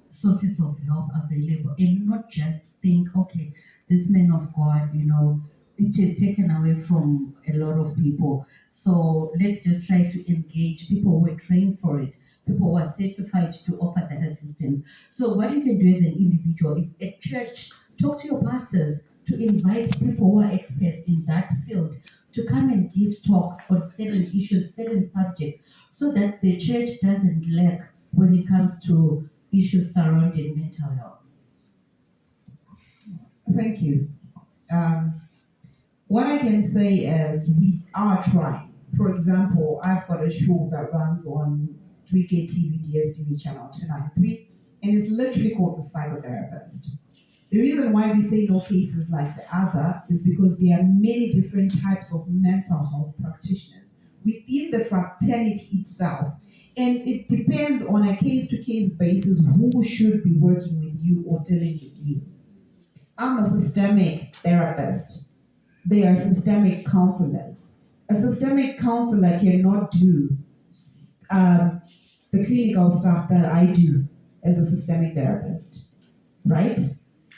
sources of help available, and not just think, okay, this man of God, it is taken away from a lot of people. So let's just try to engage people who are trained for it, people who are certified to offer that assistance. So what you can do as an individual is at church, talk to your pastors to invite people who are experts in that field to come and give talks on certain issues, certain subjects, so that the church doesn't lack when it comes to issues surrounding mental health. Thank you. Um, what I can say is we are trying. For example, I've got a show that runs on 3K TV DSTV channel 293, and it's literally called The Psychotherapist. The reason why we say no cases like the other is because there are many different types of mental health practitioners within the fraternity itself. And it depends on a case-to-case basis who should be working with you or dealing with you. I'm a systemic therapist. They are systemic counselors. A systemic counselor cannot do the clinical stuff that I do as a systemic therapist, right?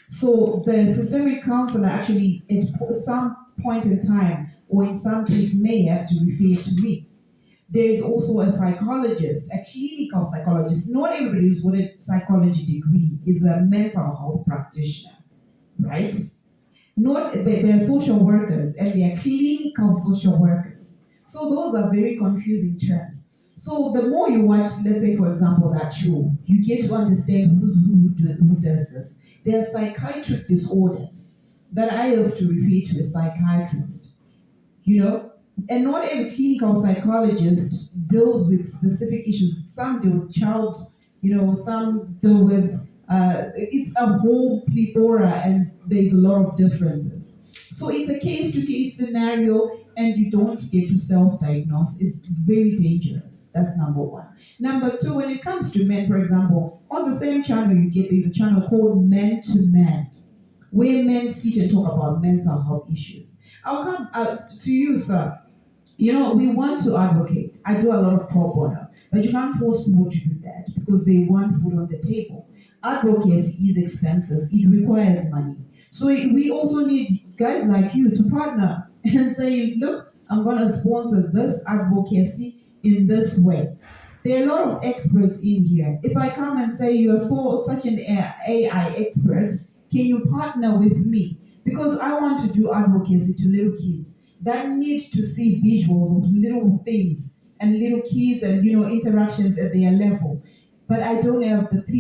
So the systemic counselor actually, at some point in time, or in some case, may have to refer to me. There is also a psychologist, a clinical psychologist. Not everybody who's with a psychology degree is a mental health practitioner, right? Not they're social workers and they are clinical social workers. So those are very confusing terms. So the more you watch, let's say for example that show, you get to understand who does this. There are psychiatric disorders that I have to refer to a psychiatrist, and not every clinical psychologist deals with specific issues. Some deal with child, some deal with, it's a whole plethora and there's a lot of differences. So it's a case-to-case scenario and you don't get to self-diagnose. It's very dangerous. That's number one. Number two, when it comes to men, for example, on the same channel there's a channel called Men to Men, where men sit and talk about mental health issues. I'll come to you, sir. We want to advocate. I do a lot of pro bono, but you can't force people to do that because they want food on the table. Advocacy is expensive. It requires money. So we also need guys like you to partner and say, look, I'm going to sponsor this advocacy in this way. There are a lot of experts in here. If I come and say you're such an AI expert, can you partner with me? Because I want to do advocacy to little kids that need to see visuals of little things and little kids and interactions at their level. But I don't have the